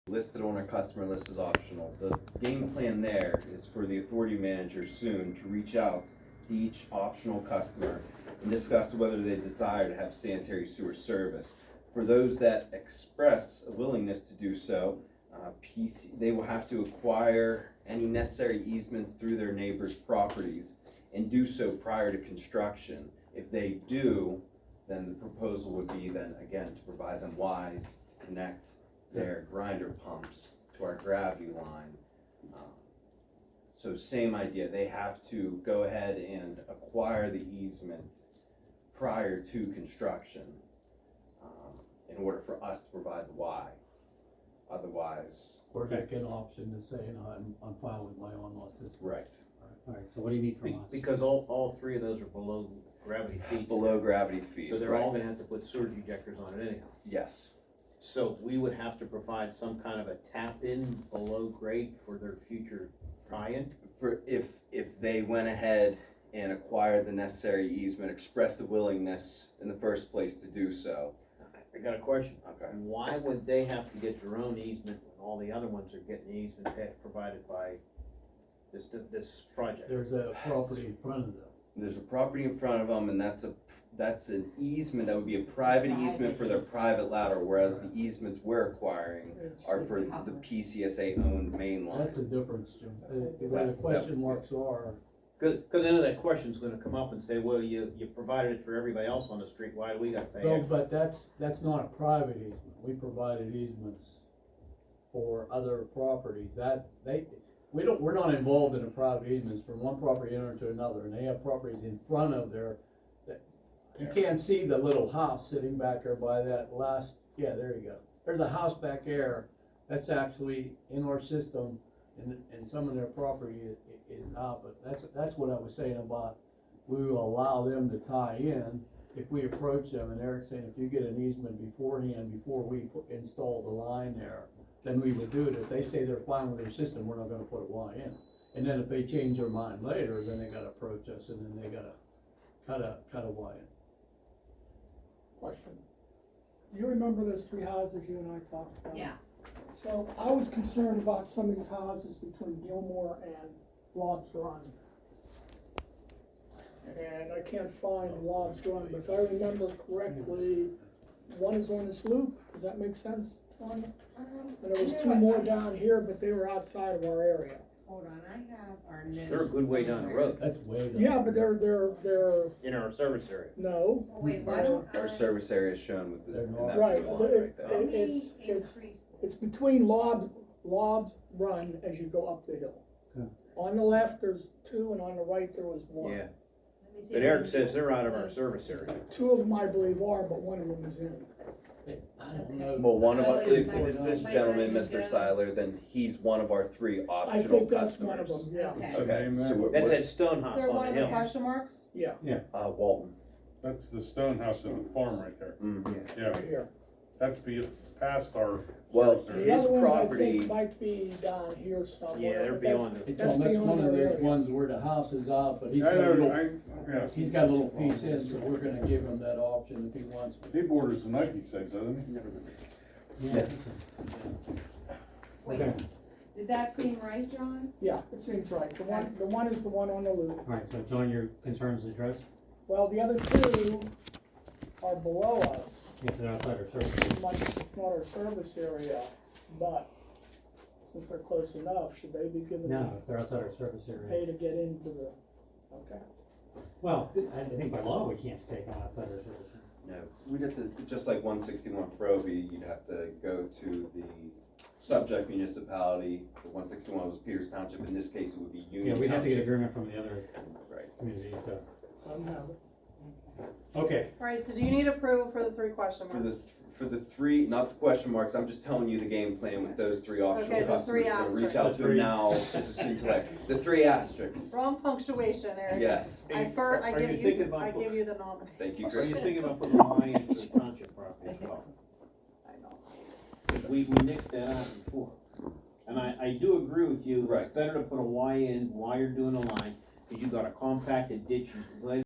listed on our customer list is optional. The game plan there is for the authority manager soon to reach out to each optional customer and discuss whether they desire to have sanitary sewer service. For those that express a willingness to do so, they will have to acquire any necessary easements through their neighbors' properties and do so prior to construction. If they do, then the proposal would be then, again, to provide them wires to connect their grinder pumps to our gravity line. So same idea, they have to go ahead and acquire the easement prior to construction in order for us to provide the Y. Otherwise. Or make an option to say, no, I'm fine with my own lot system. Right. Alright, so what do you need from us? Because all three of those are below gravity feet. Below gravity feet. So they're right. all gonna have to put sewage ejectors on it anyhow. Yes. So we would have to provide some kind of a tap-in below grade for their future tie-in? For if they went ahead and acquired the necessary easement, expressed the willingness in the first place to do so. I got a question. Okay. Why would they have to get their own easement when all the other ones are getting the easement provided by this project? There's a property in front of them. There's a property in front of them, and that's an easement, that would be a private easement for their private ladder, whereas the easements we're acquiring are for the PCSA owned main line. That's a difference, Jim. Where the question marks are, Cause I know that question's gonna come up and say, well, you provided it for everybody else on the street, why do we gotta pay no, extra? but that's not a private easement. We provided easements for other properties. We're not involved in the private easements from one property owner to another, and they have properties in front of you can't see the little house sitting back there by that last, yeah, there you go. There's a house back there, that's actually in our system, and some of their property is not, but that's what I was saying about, we will allow them to tie in if we approach them, and Eric's saying, if you get an easement beforehand, before we install the line there, then we would do it. If they say they're fine with their system, we're not gonna put a Y in. And then if they change their mind later, then they gotta approach us, and then they gotta cut a Y in. Question. Do you remember those three houses you and I talked about? Yeah. So I was concerned about some of these houses between Gilmore and Lobbs Run. And I can't find Lobbs Run, but if I remember correctly, one is on this loop, does that make sense, Tanya? And there was two more down here, but they were outside of our area. Hold on, I have our notes. They're a good way down the road, That's way down. Yeah, but they're, in our service area. no. Oh, wait, why don't I? Our service area is shown with this, They're in not. that Right, blue line right there. Let me it's increase It's between Lobbs Run as you go up the hill. Okay. On the left, there's two, and on the right, there was one. Yeah, Let me see but if Eric I says can they're out of our close. service area. Two of them, I believe, are, but one of them is in. I don't know. Well, one of Oh, us, wait, if it's this my gentleman, mind is Mr. going. Seiler, then he's one of our three I optional think that's one of customers. them, yeah. Okay. Okay, so That's what, that stone house They're on one the of the hill. question marks? Yeah, Walton. That's the stone house at the farm right there. Yeah, right here. that's past our. Well, service The area. his other ones, I property, think, might be down here somewhere. Yeah, they're but that's- beyond the. That's one beyond of our those area. ones where the house is out, but he's I got a know, little, yeah. he's got a little piece in, so we're gonna give him that option if he wants. He borders the Nike site, doesn't he? yes, Wait, Okay. did that seem right, John? Yeah, it seems right. The one is the one on the loop. Alright, so John, your concerns addressed? Well, the other two are below us. If they're outside our service. It's not our service area, but since they're close enough, should they be given No, if they're outside our service pay area. to get into the, okay. Well, I think by law, we can't take them outside our service area. no, we'd have to, just like 161 Frobe, you'd have to go to the subject municipality. The 161 was Peters Township, in this case it would be Union Yeah, we'd have to get Township. agreement from the other Right. communities, so. I don't have it. Okay, Alright, so do you need approval for the three question marks? For the three, not the question marks, I'm just telling you the game plan with those three optional Okay, the customers. three We're gonna reach asterisks. out The to them three. now, as soon as like, the three asterisks. Wrong punctuation, Eric. Yes, I Are you thinking about I give you the nominee. thank you, Are Chris. you thinking about putting a line into the township property as well? I know. We nixed that out before. And I do agree with you, Right. it's better to put a Y in while you're doing a line, because you've got a compacted ditch, you